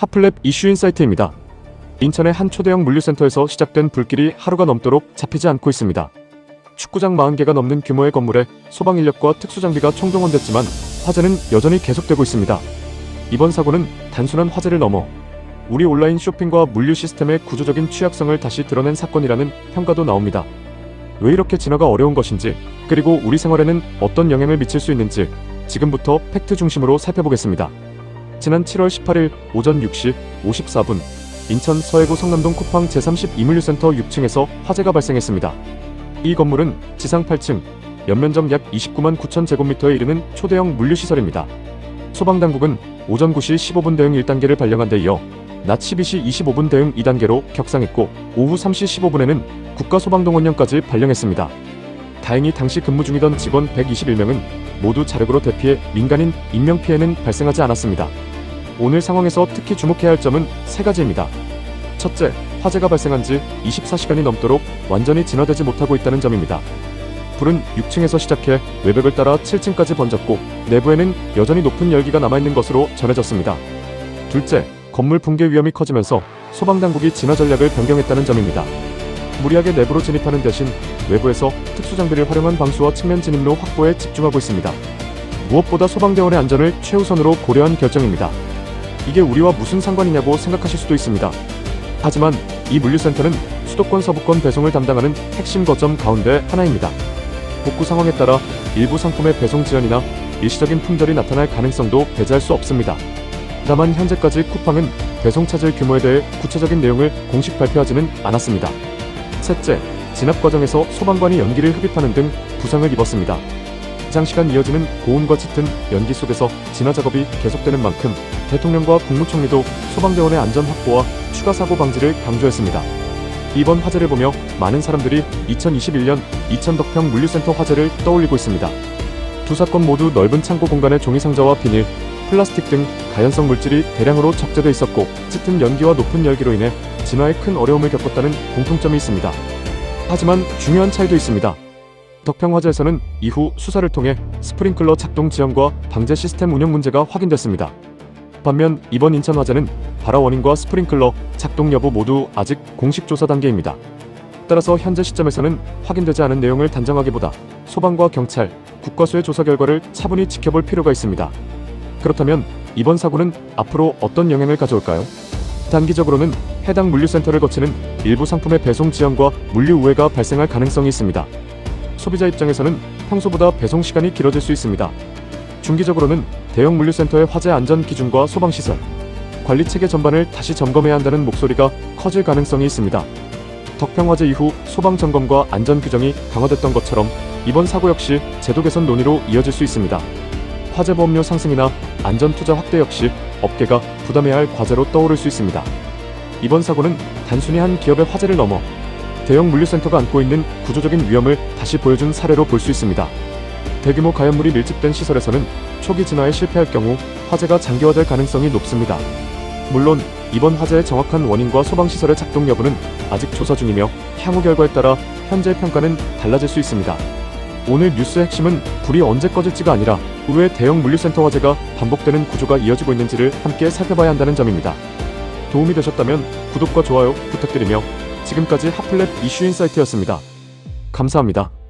핫플랩 이슈 인사이트입니다. 인천의 한 초대형 물류센터에서 시작된 불길이 하루가 넘도록 잡히지 않고 있습니다. 축구장 40개가 넘는 규모의 건물에 소방인력과 특수장비가 총동원됐지만 화재는 여전히 계속되고 있습니다. 이번 사고는 단순한 화재를 넘어 우리 온라인 쇼핑과 물류 시스템의 구조적인 취약성을 다시 드러낸 사건이라는 평가도 나옵니다. 왜 이렇게 진화가 어려운 것인지, 그리고 우리 생활에는 어떤 영향을 미칠 수 있는지 지금부터 팩트 중심으로 살펴보겠습니다. 지난 7월 18일 오전 6시 54분 인천 서해구 성남동 쿠팡 제32물류센터 6층에서 화재가 발생했습니다. 이 건물은 지상 8층, 연면적 약 29만 9천 제곱미터에 이르는 초대형 물류시설입니다. 소방당국은 오전 9시 15분 대응 1단계를 발령한 데 이어 낮 12시 25분 대응 2단계로 격상했고, 오후 3시 15분에는 국가소방동원령까지 발령했습니다. 다행히 당시 근무 중이던 직원 121명은 모두 자력으로 대피해 민간인 인명피해는 발생하지 않았습니다. 오늘 상황에서 특히 주목해야 할 점은 세 가지입니다. 첫째, 화재가 발생한 지 24시간이 넘도록 완전히 진화되지 못하고 있다는 점입니다. 불은 6층에서 시작해 외벽을 따라 7층까지 번졌고, 내부에는 여전히 높은 열기가 남아있는 것으로 전해졌습니다. 둘째, 건물 붕괴 위험이 커지면서 소방당국이 진화 전략을 변경했다는 점입니다. 무리하게 내부로 진입하는 대신 외부에서 특수장비를 활용한 방수와 측면 진입로 확보에 집중하고 있습니다. 무엇보다 소방대원의 안전을 최우선으로 고려한 결정입니다. 이게 우리와 무슨 상관이냐고 생각하실 수도 있습니다. 하지만 이 물류센터는 수도권 서부권 배송을 담당하는 핵심 거점 가운데 하나입니다. 복구 상황에 따라 일부 상품의 배송 지연이나 일시적인 품절이 나타날 가능성도 배제할 수 없습니다. 다만 현재까지 쿠팡은 배송 차질 규모에 대해 구체적인 내용을 공식 발표하지는 않았습니다. 셋째, 진압 과정에서 소방관이 연기를 흡입하는 등 부상을 입었습니다. 장시간 이어지는 고온과 짙은 연기 속에서 진화 작업이 계속되는 만큼 대통령과 국무총리도 소방대원의 안전 확보와 추가 사고 방지를 강조했습니다. 이번 화재를 보며 많은 사람들이 2021년 이천 덕평 물류센터 화재를 떠올리고 있습니다. 두 사건 모두 넓은 창고 공간에 종이 상자와 비닐, 플라스틱 등 가연성 물질이 대량으로 적재돼 있었고, 짙은 연기와 높은 열기로 인해 진화에 큰 어려움을 겪었다는 공통점이 있습니다. 하지만 중요한 차이도 있습니다. 덕평 화재에서는 이후 수사를 통해 스프링클러 작동 지연과 방제 시스템 운영 문제가 확인됐습니다. 반면 이번 인천 화재는 발화 원인과 스프링클러 작동 여부 모두 아직 공식 조사 단계입니다. 따라서 현재 시점에서는 확인되지 않은 내용을 단정하기보다 소방과 경찰, 국과수의 조사 결과를 차분히 지켜볼 필요가 있습니다. 그렇다면 이번 사고는 앞으로 어떤 영향을 가져올까요? 단기적으로는 해당 물류센터를 거치는 일부 상품의 배송 지연과 물류 우회가 발생할 가능성이 있습니다. 소비자 입장에서는 평소보다 배송 시간이 길어질 수 있습니다. 중기적으로는 대형 물류센터의 화재 안전 기준과 소방시설, 관리 체계 전반을 다시 점검해야 한다는 목소리가 커질 가능성이 있습니다. 덕평 화재 이후 소방 점검과 안전 규정이 강화됐던 것처럼 이번 사고 역시 제도 개선 논의로 이어질 수 있습니다. 화재 보험료 상승이나 안전 투자 확대 역시 업계가 부담해야 할 과제로 떠오를 수 있습니다. 이번 사고는 단순히 한 기업의 화재를 넘어 대형 물류센터가 안고 있는 구조적인 위험을 다시 보여준 사례로 볼 수 있습니다. 대규모 가연물이 밀집된 시설에서는 초기 진화에 실패할 경우 화재가 장기화될 가능성이 높습니다. 물론 이번 화재의 정확한 원인과 소방시설의 작동 여부는 아직 조사 중이며 향후 결과에 따라 현재 평가는 달라질 수 있습니다. 오늘 뉴스의 핵심은 불이 언제 꺼질지가 아니라 왜 대형 물류센터 화재가 반복되는 구조가 이어지고 있는지를 함께 살펴봐야 한다는 점입니다. 도움이 되셨다면 구독과 좋아요 부탁드리며 지금까지 핫플랩 이슈 인사이트였습니다. 감사합니다.